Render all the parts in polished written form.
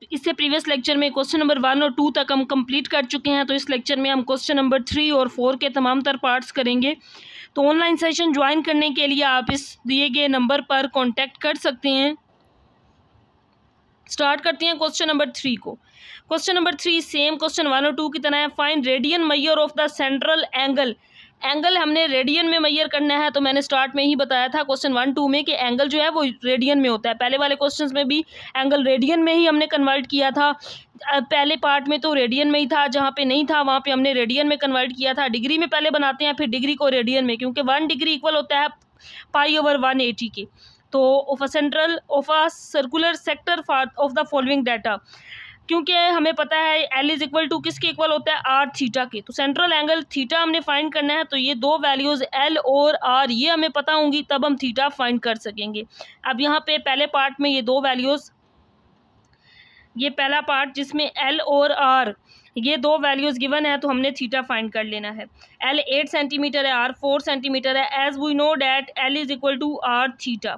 इससे previous lecture में question number 1 और 2 तक हम कंप्लीट कर चुके हैं। तो इस लेक्चर में हम क्वेश्चन नंबर 3 और 4 के तमाम तर पार्ट्स करेंगे। तो ऑनलाइन सेशन ज्वाइन करने के लिए आप इस दिए गए नंबर पर कांटेक्ट कर सकते हैं। स्टार्ट करते हैं क्वेश्चन नंबर 3 को। क्वेश्चन नंबर 3 सेम क्वेश्चन 1 और 2 की तरह है। Find radian measure of the central angle. Angle हमने रेडियन में मेजर करना है। तो मैंने स्टार्ट में ही बताया था क्वेश्चन 1, 2 में कि एंगल जो है वो रेडियन में होता है। पहले वाले क्वेश्चंस में भी एंगल रेडियन में ही हमने कन्वर्ट किया था। पहले पार्ट में तो रेडियन में ही था, जहाँ पे नहीं था वहाँ पे हमने रेडियन में कन्वर्ट किया था। डिग्री में पहले बनाते हैं, फिर डिग्री को रेडियन में, क्योंकि 1 डिग्री इक्वल होता है π/180 के। तो of a circular sector of the following data, क्योंकि हमें पता है L इज इक्वल टू किसके इक्वल होता है, आर थीटा के। तो सेंट्रल एंगल थीटा हमने फाइंड करना है। तो ये दो वैल्यूज L और R ये हमें पता होंगी, तब हम थीटा फाइंड कर सकेंगे। अब यहाँ पे पहले पार्ट में ये दो वैल्यूज, ये पहला पार्ट जिसमें L और R ये दो वैल्यूज गिवन है, तो हमने थीटा फाइंड कर लेना है। L 8 सेंटीमीटर है, R 4 सेंटीमीटर है। As we know that L is equal to are theta,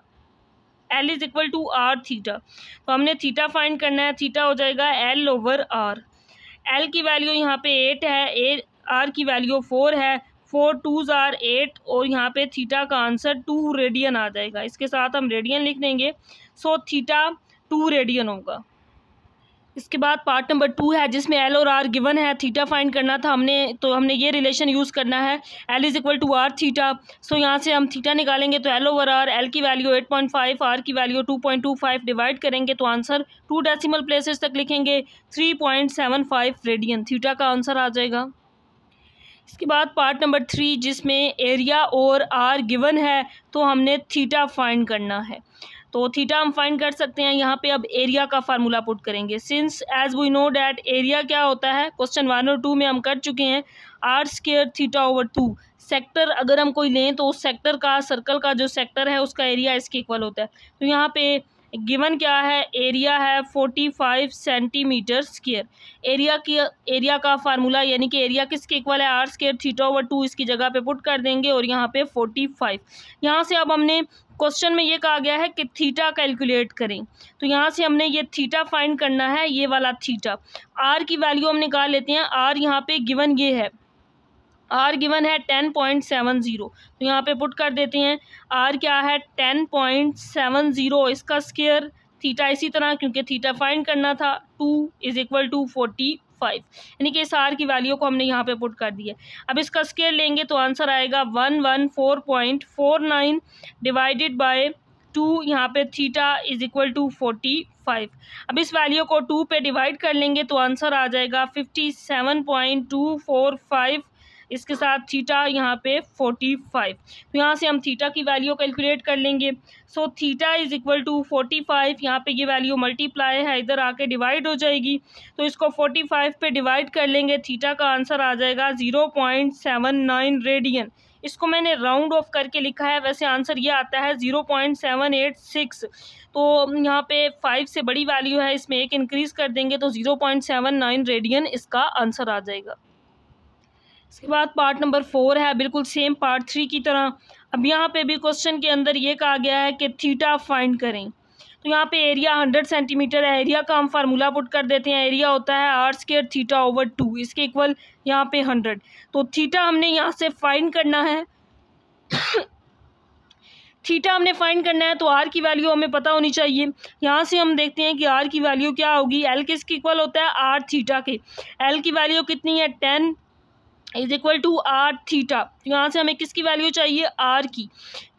L is equal to are theta. तो हमने थीटा फाइंड करना है। थीटा हो जाएगा L/R। L की वैल्यू यहाँ पे 8 है, R की वैल्यू 4 है। 4 2s are 8 और यहाँ पे थीटा का आंसर 2 रेडियन आ जाएगा। इसके साथ हम रेडियन लिख देंगे। सो थीटा 2 रेडियन होगा। इसके बाद पार्ट नंबर 2 है, जिसमें L और R गिवन है। थीटा फाइंड करना था हमने, तो हमने ये रिलेशन यूज़ करना है, L is equal to are theta. So यहाँ से हम थीटा निकालेंगे तो L/R, L की वैल्यू 8.5, R की वैल्यू 2.25, डिवाइड करेंगे तो आंसर 2 डेसिमल प्लेसेस तक लिखेंगे 3.75 रेडियन। थीटा का आंसर आ जाएगा। इसके बाद पार्ट नंबर 3, जिसमें एरिया और R गिवन है, तो हमने थीटा फाइंड करना है। तो थीटा हम फाइंड कर सकते हैं। यहाँ पे अब एरिया का फार्मूला पुट करेंगे। Since as we know that area क्या होता है, क्वेश्चन 1 और 2 में हम कर चुके हैं, R² θ/2। सेक्टर अगर हम कोई लें तो उस सेक्टर का, सर्कल का जो सेक्टर है उसका एरिया इसके इक्वल होता है। तो यहाँ पे गिवन क्या है, एरिया है 45 सेंटीमीटर स्क्वायर। एरिया का फार्मूला यानी कि एरिया किसके इक्वल है, R² θ/2 इसकी जगह पे पुट कर देंगे और यहाँ पे 45। यहाँ से अब हमने क्वेश्चन में ये कहा गया है कि थीटा कैलकुलेट करें, तो यहाँ से हमने ये थीटा फाइंड करना है, ये वाला थीटा। R की वैल्यू हम निकाल लेते हैं। R यहाँ पे गिवन ये है, R गिवन है 10.70। तो यहाँ पे पुट कर देते हैं। R क्या है 10.70, इसका स्क्वायर थीटा इसी तरह, क्योंकि थीटा फाइंड करना था, 2 इज इक्वल टू 45, यानी कि इस R की वैल्यू को हमने यहाँ पे पुट कर दिया। अब इसका स्क्वायर लेंगे तो आंसर आएगा 114.49 डिवाइडेड बाय 2, यहाँ पे थीटा इज इक्वल टू 45। अब इस वैल्यू को 2 पे डिवाइड कर लेंगे तो आंसर आ जाएगा 57.245। इसके साथ थीटा यहाँ पे 45। तो यहाँ से हम थीटा की वैल्यू कैलकुलेट कर लेंगे। So theta is equal to 45, यहाँ पे ये वैल्यू मल्टीप्लाई है, इधर आके डिवाइड हो जाएगी। तो इसको 45 पे डिवाइड कर लेंगे, थीटा का आंसर आ जाएगा 0.79 रेडियन। इसको मैंने राउंड ऑफ करके लिखा है, वैसे आंसर ये आता है 0.786। तो यहाँ पे 5 से बड़ी वैल्यू है, इसमें एक इंक्रीज कर देंगे तो 0.79 रेडियन इसका आंसर आ जाएगा। इसके बाद पार्ट नंबर 4 है, बिल्कुल सेम पार्ट 3 की तरह। अब यहाँ पे भी क्वेश्चन के अंदर ये कहा गया है कि थीटा फाइंड करें। तो यहाँ पे एरिया 100 सेंटीमीटर है। एरिया का हम फार्मूला पुट कर देते हैं। एरिया होता है R² θ/2, इसके इक्वल यहाँ पे 100। तो थीटा हमने यहाँ से फाइंड करना है। थीटा हमने फाइंड करना है तो R की वैल्यू हमें पता होनी चाहिए। यहाँ से हम देखते हैं कि R की वैल्यू क्या होगी। L किसके इक्वल होता है, R थीटा के। L की वैल्यू कितनी है, 10 is equal to are theta. यहाँ से हमें किसकी वैल्यू चाहिए, R की।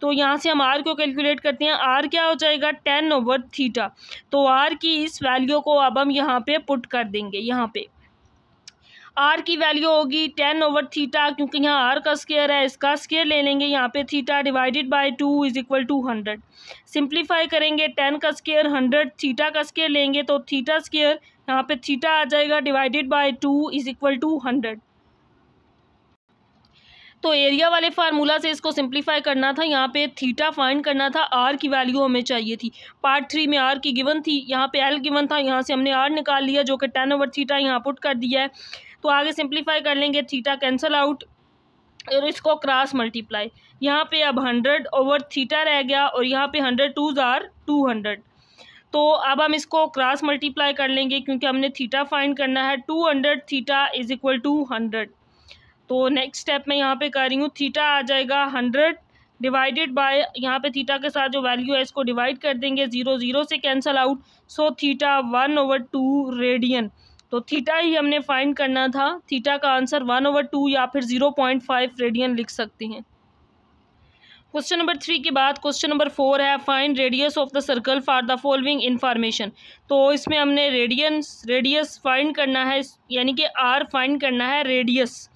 तो यहाँ से हम R को कैलकुलेट करते हैं। R क्या हो जाएगा 10/θ। तो R की इस वैल्यू को अब हम यहाँ पे पुट कर देंगे। यहाँ पे R की वैल्यू होगी 10/θ, क्योंकि यहाँ R का स्क्वायर है, इसका स्क्वायर ले लेंगे। यहाँ पे theta divided by 2 is equal to 100। Simplify करेंगे, 10 का स्क्वायर 100, थीटा का स्क्वायर लेंगे तो थीटा स्क्वायर यहाँ पे थीटा आ जाएगा divided by 2 is equal to 100। तो एरिया वाले फार्मूला से इसको सिंप्लीफाई करना था, यहाँ पे थीटा फाइंड करना था, R की वैल्यू हमें चाहिए थी। पार्ट 3 में R की गिवन थी, यहाँ पे L गिवन था, यहाँ से हमने R निकाल लिया जो कि 10/θ यहाँ पुट कर दिया है। तो आगे सिंप्लीफाई कर लेंगे, थीटा कैंसिल आउट और इसको क्रॉस मल्टीप्लाई। यहाँ पे अब 100/θ रह गया और यहाँ पे 100 2s are 200। तो अब हम इसको क्रॉस मल्टीप्लाई कर लेंगे क्योंकि हमने थीटा फाइंड करना है। 200 थीटा इज इक्वल टू 100। तो नेक्स्ट स्टेप मैं यहाँ पे कर रही हूँ, थीटा आ जाएगा 100 डिवाइडेड बाय, यहाँ पे थीटा के साथ जो वैल्यू है इसको डिवाइड कर देंगे, 0 0 से cancel out, so theta 1/2 radian. तो थीटा ही हमने फाइंड करना था। थीटा का आंसर 1/2 या फिर 0.5 रेडियन लिख सकते हैं। क्वेश्चन नंबर 3 के बाद क्वेश्चन नंबर 4 है, find radius of the circle for the following information. तो इसमें हमने रेडियस फाइंड करना है, यानी कि आर फाइंड करना है। रेडियस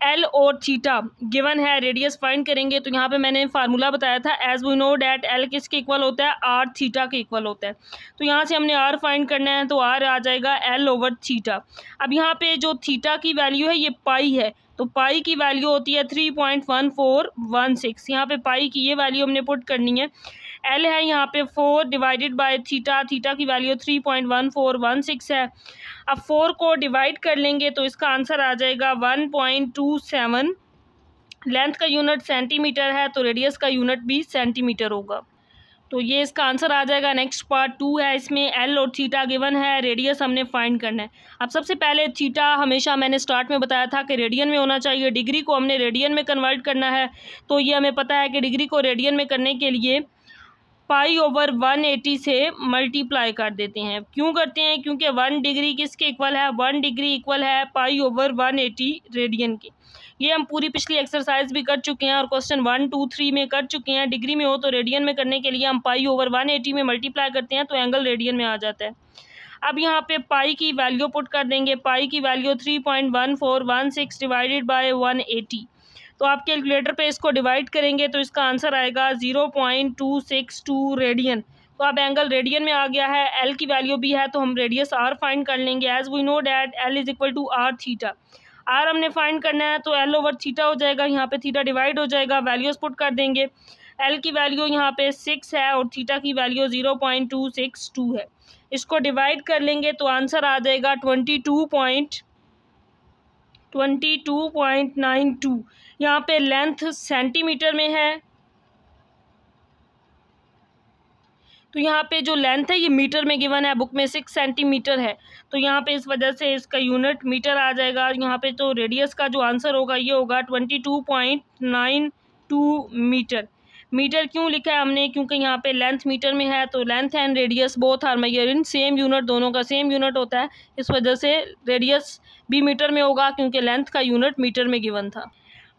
एल और थीटा गिवन है, रेडियस फाइंड करेंगे। तो यहाँ पे मैंने फार्मूला बताया था, as we know that l किसके इक्वल होता है, आर थीटा के इक्वल होता है। तो यहाँ से हमने आर फाइंड करना है, तो आर आ जाएगा L/थीटा। अब यहाँ पे जो थीटा की वैल्यू है ये पाई है, तो पाई की वैल्यू होती है 3.1416। यहाँ पे पाई की ये वैल्यू हमने पुट करनी है। एल है यहाँ पे 4 डिवाइडेड बाय थीटा, थीटा की वैल्यू 3.1416 है। अब 4 को डिवाइड कर लेंगे तो इसका आंसर आ जाएगा 1.27। लेंथ का यूनिट सेंटीमीटर है, तो रेडियस का यूनिट भी सेंटीमीटर होगा। तो ये इसका आंसर आ जाएगा। नेक्स्ट पार्ट 2 है, इसमें एल और थीटा गिवन है, रेडियस हमने फाइंड करना है। अब सबसे पहले थीटा हमेशा मैंने स्टार्ट में बताया था कि रेडियन में होना चाहिए, डिग्री को हमने रेडियन में कन्वर्ट करना है। तो ये हमें पता है कि डिग्री को रेडियन में करने के लिए π/180 से मल्टीप्लाई कर देते हैं। क्यों करते हैं, क्योंकि 1 डिग्री किसके इक्वल है, 1 डिग्री इक्वल है π/180 रेडियन के। ये हम पूरी पिछली एक्सरसाइज भी कर चुके हैं और क्वेश्चन 1 2 3 में कर चुके हैं। डिग्री में हो तो रेडियन में करने के लिए हम π/180 में मल्टीप्लाई करते हैं तो एंगल रेडियन में आ जाता है। अब यहाँ पे पाई की वैल्यू पुट कर देंगे, पाई की वैल्यू 3.1416 डिवाइडेड बाय 180। तो आप कैलकुलेटर पे इसको डिवाइड करेंगे तो इसका आंसर आएगा 0.262 रेडियन। तो अब एंगल रेडियन में आ गया है, एल की वैल्यू भी है तो हम रेडियस आर फाइंड कर लेंगे। As we know that l is equal to are theta. R हमने फाइंड करना है तो L/थीटा हो जाएगा, यहाँ पे थीटा डिवाइड हो जाएगा, वैल्यूज पुट कर देंगे। एल की वैल्यू यहाँ पे 6 है और थीटा की वैल्यू 0.262 है। इसको डिवाइड कर लेंगे तो आंसर आ जाएगा 22.92। यहाँ पे लेंथ सेंटीमीटर में है, तो यहाँ पे जो लेंथ है ये मीटर में गिवन है, बुक में 6 सेंटीमीटर है, तो यहाँ पे इस वजह से इसका यूनिट मीटर आ जाएगा। यहाँ पे तो रेडियस का जो आंसर होगा ये होगा 22.92 मीटर। मीटर क्यों लिखा है हमने, क्योंकि यहाँ पे लेंथ मीटर में है, तो length and radius both are measure in same unit, दोनों का सेम यूनिट होता है, इस वजह से रेडियस भी मीटर में होगा क्योंकि लेंथ का यूनिट मीटर में गिवन था।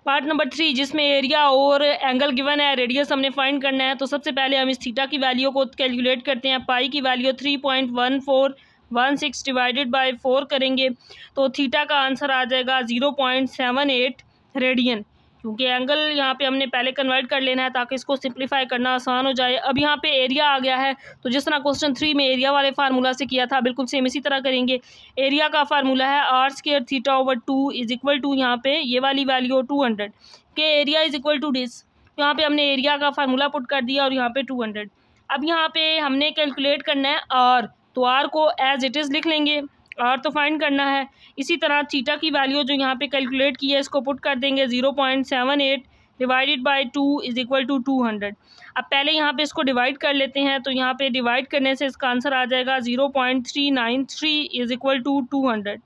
पार्ट नंबर 3 जिसमें एरिया और एंगल गिवन है, रेडियस हमने फाइंड करना है। तो सबसे पहले हम इस थीटा की वैल्यू को कैलकुलेट करते हैं। पाई की वैल्यू 3.1416 डिवाइडेड बाय 4 करेंगे तो थीटा का आंसर आ जाएगा 0.78 रेडियन, क्योंकि एंगल यहाँ पे हमने पहले कन्वर्ट कर लेना है ताकि इसको सिंप्लीफाई करना आसान हो जाए। अब यहाँ पे एरिया आ गया है, तो जिस तरह क्वेश्चन 3 में एरिया वाले फार्मूला से किया था बिल्कुल सेम इसी तरह करेंगे। एरिया का फार्मूला है r² θ/2 इज इक्वल टू, यहाँ पे ये वाली वैल्यू 200 के area is equal to this. यहाँ पे हमने एरिया का फार्मूला पुट कर दिया और यहाँ पे 200। अब यहाँ पे हमने कैलकुलेट करना है r, तो r को एज इट इज़ लिख लेंगे, आर तो फाइंड करना है। इसी तरह थीटा की वैल्यू जो यहाँ पे कैलकुलेट की है इसको पुट कर देंगे, 0.78 divided by 2 is equal to 200। अब पहले यहाँ पे इसको डिवाइड कर लेते हैं, तो यहाँ पे डिवाइड करने से इसका आंसर आ जाएगा 0.393 is equal to 200।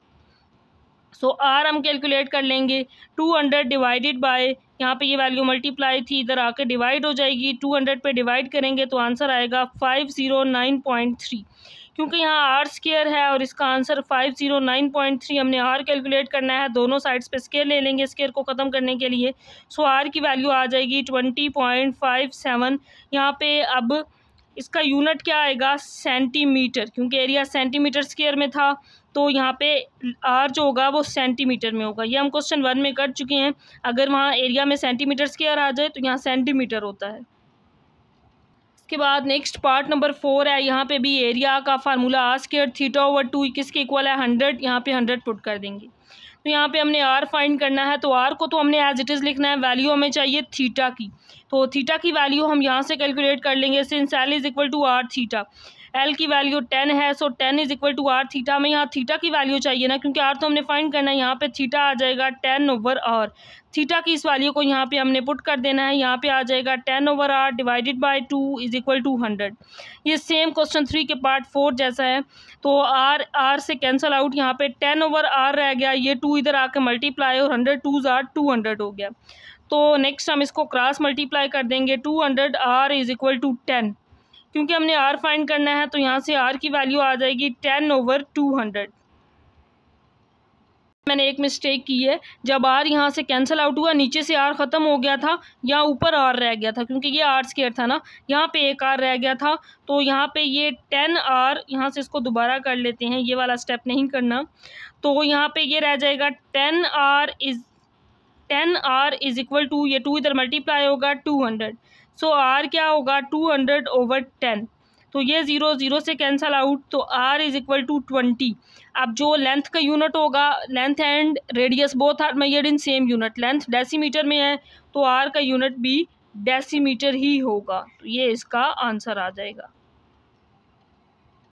So r हम कैलकुलेट कर लेंगे, 200 डिवाइडेड बाय, यहाँ पे ये वैल्यू मल्टीप्लाई थी इधर आकर डिवाइड हो जाएगी, 200 पे डिवाइड करेंगे तो आंसर आएगा 509.3। क्योंकि यहाँ r² है और इसका आंसर 509.3, हमने r कैलकुलेट करना है, दोनों साइड्स पे स्केयर ले लेंगे स्केयर को ख़त्म करने के लिए। सो r की वैल्यू आ जाएगी 20.57। यहाँ पे अब इसका यूनिट क्या आएगा, सेंटीमीटर, क्योंकि एरिया सेंटीमीटर स्क्वायर में था, तो यहाँ पे r जो होगा वो सेंटीमीटर में होगा। ये हम क्वेश्चन 1 में कर चुके हैं। अगर वहाँ एरिया में सेंटीमीटर स्क्वायर आ जाए तो यहाँ सेंटीमीटर होता है। इसके बाद नेक्स्ट पार्ट नंबर 4 है, यहाँ पे भी एरिया का फार्मूला r² θ/2 किसके इक्वल है, 100। यहाँ पे 100 पुट कर देंगे। तो यहाँ पे हमने r फाइंड करना है, तो r को तो हमने एज इट इज़ लिखना है, वैल्यू हमें चाहिए थीटा की, तो थीटा की वैल्यू हम यहाँ से कैलकुलेट कर लेंगे, since l is equal to r theta. L की वैल्यू 10 है, so 10 is equal to are theta. हमें यहाँ थीटा की वैल्यू चाहिए ना, क्योंकि आर तो हमने फाइंड करना है। यहाँ पे थीटा आ जाएगा 10/r। थीटा की इस वैल्यू को यहाँ पे हमने पुट कर देना है। यहाँ पे आ जाएगा 10/r divided by 2 is equal to 100। ये सेम क्वेश्चन 3 के पार्ट 4 जैसा है। तो आर से कैंसल आउट, यहाँ पे 10/r रह गया, ये 2 इधर आके मल्टीप्लाई और 100 2s आर 200 हो गया। तो नेक्स्ट हम इसको क्रॉस मल्टीप्लाई कर देंगे। 200r इज इक्वल टू 10, क्योंकि हमने r फाइंड करना है तो यहाँ से r की वैल्यू आ जाएगी 10/200। मैंने एक मिस्टेक की है, जब r यहाँ से कैंसिल आउट हुआ नीचे से r ख़त्म हो गया था, यहाँ ऊपर r रह गया था, क्योंकि ये r² था ना, यहाँ पे एक r रह गया था। तो यहाँ पे ये 10r, यहाँ से इसको दोबारा कर लेते हैं, ये वाला स्टेप नहीं करना। तो यहाँ पे ये रह जाएगा 10r इज इक्वल टू, ये 2 इधर मल्टीप्लाई होगा 200। सो r क्या होगा 200/10। तो ये 0 0 से कैंसल आउट, तो r इज इक्वल टू 20। अब जो लेंथ का यूनिट होगा, length and radius both are measured in same unit, length decimetre में है तो r का यूनिट भी डेसीमीटर ही होगा। तो ये इसका आंसर आ जाएगा।